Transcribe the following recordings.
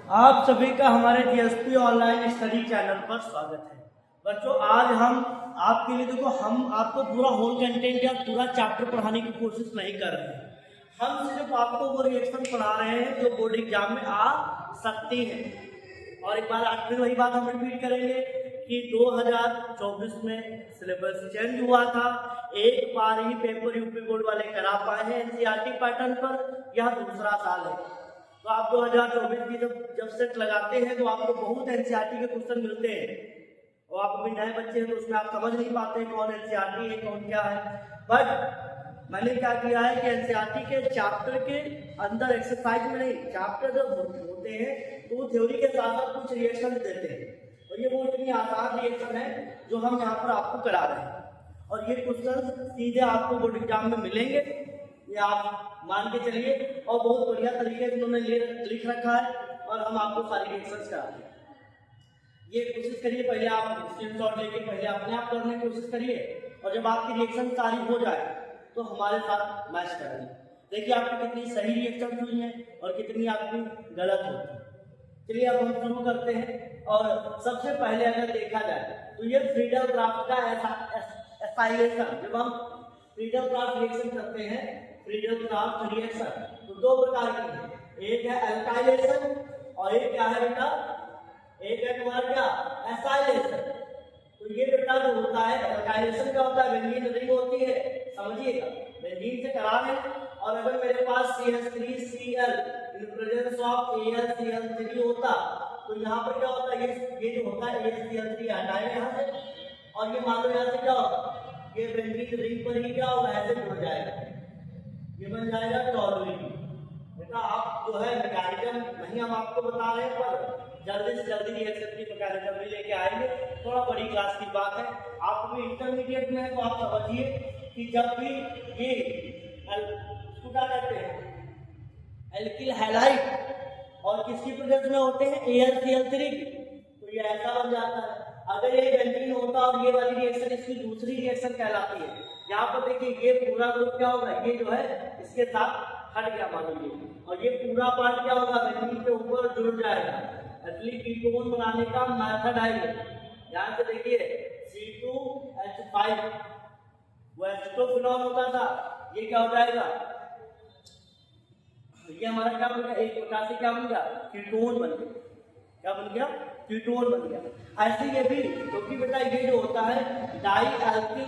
आप सभी का हमारे DSP ऑनलाइन स्टडी चैनल पर स्वागत है। बच्चों, आज हम आपके लिए हम आपको पूरा होल कंटेंट या पूरा चैप्टर पढ़ाने की कोशिश नहीं कर रहे हैं। हम सिर्फ आपको वो रिएक्शन पढ़ा रहे हैं जो बोर्ड एग्जाम में आ सकती है। और एक बार आज फिर वही बात हम रिपीट करेंगे कि 2024 में सिलेबस चेंज हुआ था। एक बार ही पेपर यूपी बोर्ड वाले करा पाए हैं एनसीईआरटी पैटर्न पर। यह दूसरा साल है, तो आप 2024 की जब सेट लगाते हैं तो आपको बहुत एनसीईआरटी के क्वेश्चन मिलते हैं और आप अभी नए बच्चे हैं तो उसमें आप समझ नहीं पाते कौन एनसीईआरटी है कौन क्या है। बट मैंने क्या किया है कि एनसीईआरटी के चैप्टर के अंदर एक्सरसाइज में नहीं, चैप्टर जब होते हैं तो वो थ्योरी के साथ साथ कुछ रिएक्शन देते हैं और ये वो इतनी आसान रिएक्शन है जो हम यहाँ पर आपको करा रहे हैं। और ये क्वेश्चन सीधे आपको बोर्ड एग्जाम में मिलेंगे, ये आप मान के चलिए। और बहुत बढ़िया तरीके से उन्होंने लिख रखा है और हम आपको सारी रिएक्शंस कराते हैं। ये कोशिश करिए, पहले आप स्क्रीनशॉट लेके पहले अपने आप करने की कोशिश करिए और जब आपकी रिएक्शन सारी हो जाए तो हमारे साथ मैच करिए। देखिए आपकी कितनी सही रिएक्शन हुई है और कितनी आपकी गलत होती है। चलिए अब हम शुरू करते हैं। और सबसे पहले अगर देखा जाए तो ये फ्रीडल क्राफ्ट का एसाइलेशन, जब हम फ्रीडल क्राफ्ट रिएक्शन करते हैं, फ्रीडल क्राफ्ट रिएक्शन तो दो प्रकार की है, एक है अल्काइलेशन और एक क्या है बेटा, एक है तुम्हारा क्या एसाइलेशन। तो ये बेटा जो होता है अल्काइलेशन क्या होता है, बेंजीन रिंग होती है, समझिएगा बेंजीन से करा लें। और अगर मेरे पास CH3Cl in presence of AlCl3 होता तो यहाँ पर क्या होता है, ये जो होता है AlCl3 हटाएंगे यहाँ से और ये मान लो यहाँ से क्या होगा, ये बेंजीन रिंग पर ही क्या होगा, ऐसे जुड़ जाएगा, ये बन जाएगा टॉलुइन। बेटा आप जो है मैकेनिज्म नहीं हम आपको बता रहे हैं, पर जल्दी से जल्दी रिएक्शन की मैकेनिज्म भी लेके आएंगे। थोड़ा बड़ी क्लास की बात है, आप भी इंटरमीडिएट में है तो आप समझिए कि जब भी ये क्या कहते हैं एल्किल हैलाइड और किसकी प्रेजेंस में होते हैं AlCl3 की, तो ये ऐसा बन जाता है। अगर ये बेंजीन होता और ये वाली रिएक्शन इसकी दूसरी रिएक्शन कहलाती है। यहाँ पर देखिए ये पूरा ग्रुप क्या होगा, ये जो है इसके साथ हट गया मान लीजिए, और ये पूरा पार्ट क्या होगा, बेंजीन के ऊपर जुड़ जाएगा। असली कीटोन बनाने का मेथड है ये। यहाँ से देखिए C2H5 वो एसिटोफिनॉल होता था, ये क्या हो जाएगा, ये हमारा क्या बन गया, एक प्रकार से क्या बन गया, कीटोन बन गया। क्या बन गया, कीटोन बन गया। ऐसे ये भी, क्योंकि बेटा ये जो होता है dialkyl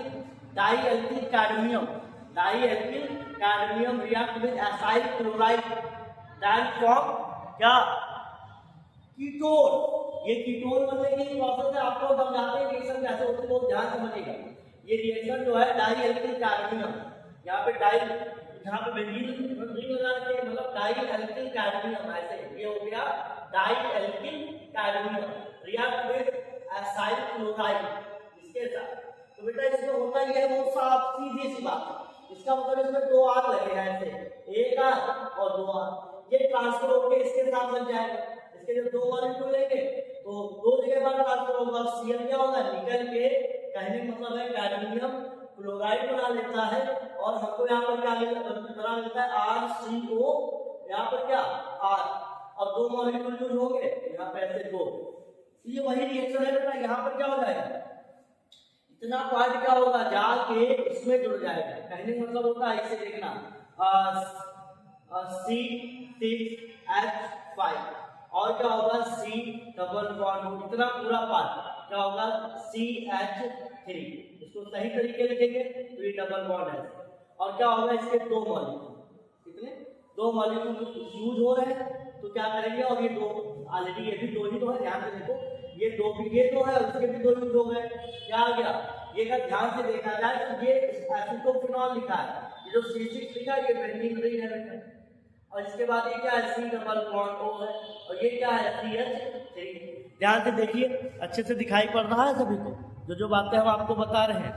cadmium react with acyl chloride that form क्या, कीटोन। ये कीटोन बनने की प्रोसेस है, आपको समझाते हैं रिएक्शन कैसे होती है, बहुत ध्यान समझिएगा। ये रिएक्शन जो है डाईएल्किल कैडमियम, यहाँ पे डाई, यहाँ पे बेंजीन रिंग लगा रखे हैं, मतलब डाईएल्किल कैडमियम, ऐसे ये हो गया dialkyl cadmium react with acyl chloride इसके साथ। तो बेटा इसमें होता ही है वो साफ सीधी सी बात है, इसका मतलब इसमें दो आग लगे हैं, ऐसे एक आग और दो आग, ये ट्रांसफर होकर इसके साथ लग जाएगा। इसके जब दो मॉलिक्यूल लेंगे तो दो जगह पर ट्रांसफर होगा, Cl क्या होगा, निकल के, कहने का मतलब है कैडमियम क्लोराइड बना लेता है और हमको यहाँ पर क्या बना लेता है RCO, यहाँ पर क्या R, और दो मॉलिक्यूल यूज होंगे यहाँ पे ऐसे दो, ये वही रिएक्शन है बेटा। यहाँ पर क्या हो जाएगा, इतना पार्ट क्या होगा, जाके इसमें जुड़ जाएगा। कहने का मतलब होता है, इसे देखना C6H5 और क्या होगा C डबल बॉन्ड, इतना पूरा पार्ट क्या होगा CH3, इसको सही तरीके लिखेंगे तो ये डबल बॉन्ड है। और क्या होगा, इसके दो मॉलिक्यूल, कितने, दो मॉलिक्यूल यूज हो रहे हैं, तो क्या करेंगे, और ये दो ऑलरेडी ये भी दो ही तो है, ध्यान से देखो, ये दो भी, ये दो है, उसके भी दो यूज हो गए, क्या आ गया, ये अगर ध्यान से देखा जाए तो ये एसिटोफिनॉल लिखा है, ये जो C6 लिखा है ये बेंजीन रिंग है, और इसके बाद ये क्या है C डबल बॉन्ड O है, और ये क्या है CH3। ध्यान से देखिए, अच्छे से दिखाई पड़ रहा है सभी को जो बातें हम आपको बता रहे हैं।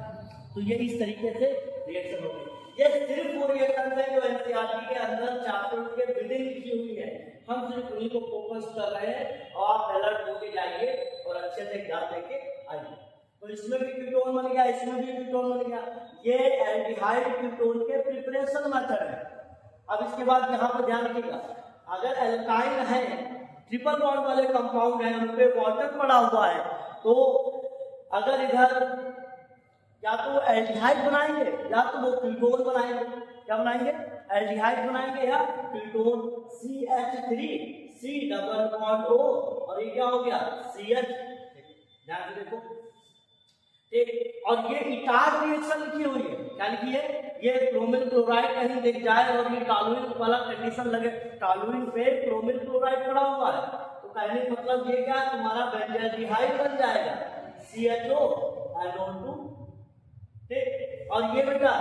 तो ये इस तरीके से रिएक्शन होगी। ये सिर्फ वो रिएक्शन है जो एनसीईआरटी के अंदर चैप्टर के विदिन लिखी हुई है, हम सिर्फ उन्हीं को फोकस कर रहे हैं और आप अलर्ट होके जाइए और अच्छे से एग्जाम देके आइए। तो इसमें भी कीटोन बन गया, इसमें भी कीटोन बन गया, ये एल्डिहाइड कीटोन के प्रिपरेशन मेथड है। अब इसके बाद यहाँ पर ध्यान रखिएगा, अगर एल्काइन है ट्रिपल बॉन्ड वाले कंपाउंड हैं उन पे वाटर पड़ा हुआ है, तो अगर इधर या तो एल्डिहाइड बनाएंगे या तो वो कीटोन बनाएंगे। क्या बनाएंगे? एल्डिहाइड बनाएंगे या ketone. CH3 C double bond O और ये क्या हो गया? CH। ध्यान से देखो ठीक। और ये इटार रिएक्शन लिखी हुई है। क्या लिखी है? ये क्रोमिल क्लोराइड कहीं दिख जाए और ये टॉलुइन वाला कंडीशन लगे, टॉलुइन पे क्रोमिल क्लोराइड पड़ा हुआ है, तो कहने का मतलब ये क्या? तुम्हारा बेंजाल्डिहाइड बन जाएगा CHO NO2। ठीक। और ये बेटा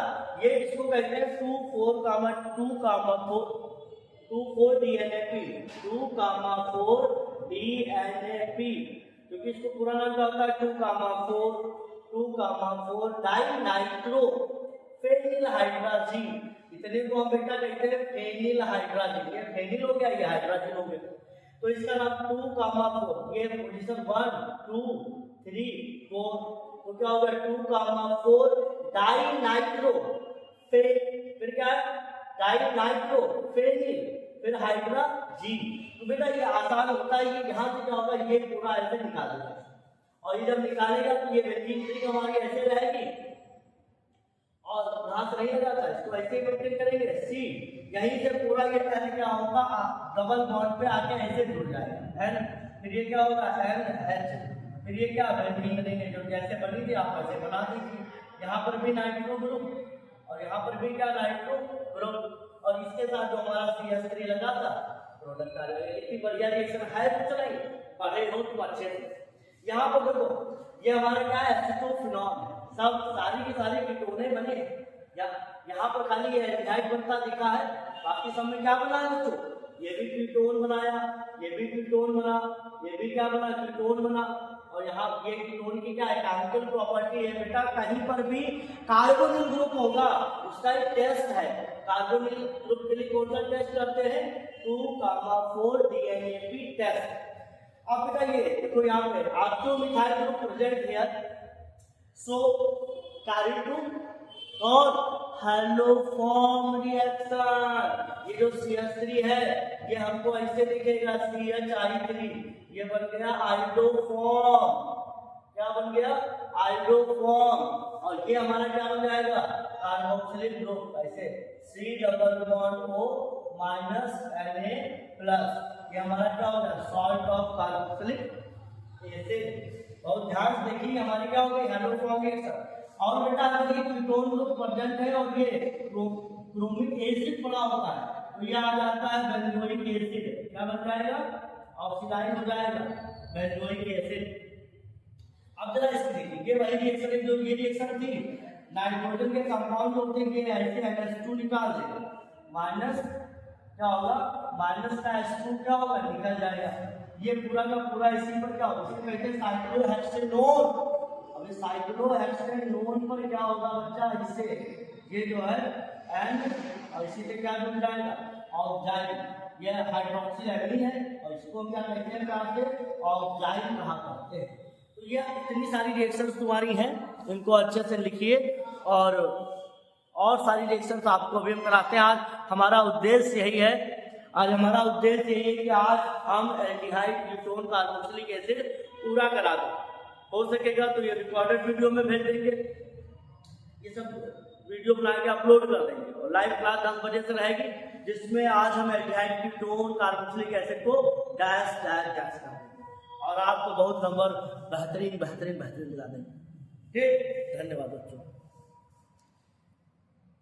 ये इसको कहते हैं 2,4 DNAP 2,4 DNAP, क्योंकि इसको पूरा नाम क्या होता है? 2,4 डाइनाइट्रो फेनिल हाइड्राजीन। इतने को हम बेटा कहते हैं फेनिल हाइड्राजीन। ये फेनिल हो गया, ये हाइड्राजीन हो गया, तो इसका नाम 2,4। ये पोजीशन 1 2 3 4, तो क्या होगा? 2,4 डाइनाइट्रो फिर क्या है? डाइनाइट्रो फेनिल फिर हाइड्राजीन। तो बेटा ये आसान होता है, ये यहाँ से क्या होगा? ये पूरा ऐसे निकालेगा, और ये जब निकालेगा तो ये बेंजीन रिंग हमारी ऐसे रहेगी और यहाँ से नहीं लगाता, इसको ऐसे ही मेंटेन करेंगे। C यहीं से पूरा ये पहले क्या होगा? डबल बॉन्ड पे आके ऐसे जुड़ जाएगा N, फिर ये क्या होगा? NH, फिर ये क्या? बेंजीन रिंग जो जैसे बनी थी आप ऐसे बना दीजिए। यहाँ पर भी नाइट्रो ग्रुप और यहाँ पर भी क्या? नाइट्रो ग्रुप, और इसके साथ जो हमारा CH3 लगा था प्रोडक्ट आ जाएगा। इतनी बढ़िया रिएक्शन है, कुछ नहीं पढ़े हो तो अच्छे से। यहाँ पर देखो ये हमारा क्या है? एसिटोफिनॉल है, सब सारी की सारी कीटोने बने। या यहाँ पर खाली ये एल्डिहाइड बनता दिखा है, बाकी सब में क्या बना है बच्चों? ये भी कीटोन बनाया, ये भी कीटोन बना, ये भी क्या बना? कीटोन बना। और यहाँ ये कीटोन की क्या है? केमिकल प्रॉपर्टी है बेटा, कहीं पर भी कार्बोनिल ग्रुप होगा उसका एक टेस्ट है। कार्बोनिल ग्रुप के लिए कौन सा टेस्ट करते हैं? 2,4 DNAP टेस्ट। अब बेटा ये देखो यहाँ पे octomethyl group present here, so carry to और हैलोफॉर्म रिएक्शन। ये जो CH3 है ये हमको ऐसे दिखेगा CHI3, ये बन गया आइडोफॉर्म। क्या बन गया? आइडोफॉर्म। और ये हमारा क्या बन जाएगा? कार्बोक्सिलिक ग्रुप, ऐसे C double bond O minus Na+, ये हमारा क्या हो गया? Salt of carboxylic acid. बहुत ध्यान से देखिए हमारी क्या हो गई? Haloform reaction. और बेटा अगर ये कीटोन ग्रुप प्रेजेंट है और ये क्रोमिक एसिड पड़ा होता है तो ये आ जाता है बेंजोइक एसिड। क्या बन जाएगा? ऑक्सीडाइज हो जाएगा बेंजोइक एसिड। अब जरा इसको देखिए, ये वही रिएक्शन है जो ये रिएक्शन थी, नाइट्रोजन के कंपाउंड होते हैं ऐसे NH2 निकाल देगा, माइनस क्या होगा? माइनस का H2 क्या होगा? निकल जाएगा। ये पूरा का पूरा इसी पर क्या होगा? इसको कहते हैं साइक्लोहेक्सेनोन। अब इस साइक्लोहेक्सेनोन पर क्या होगा बच्चा? इससे ये जो है N और इसी से क्या जुड़ जाएगा? ऑक्साइड। ये हाइड्रोक्सिल एमिन है और इसको हम क्या कहते हैं? कहा से ऑक्साइड कहा करते हैं। तो ये इतनी सारी रिएक्शंस तुम्हारी हैं, इनको अच्छे से लिखिए और सारी रिएक्शंस आपको अभी हम कराते हैं। आज हमारा उद्देश्य यही है, आज हमारा उद्देश्य यही है कि आज हम एल्डिहाइड कीटोन कार्बोक्सिलिक एसिड पूरा करा दें। हो सकेगा तो ये रिकॉर्डेड वीडियो में भेज देंगे, ये सब वीडियो बना के अपलोड कर देंगे। और लाइव क्लास 10 बजे से रहेगी, जिसमें आज हम एल्डिहाइड कीटोन कार्बोक्सिलिक एसिड को डैश करेंगे और आपको बहुत नंबर बेहतरीन दिला देंगे। ठीक, धन्यवाद।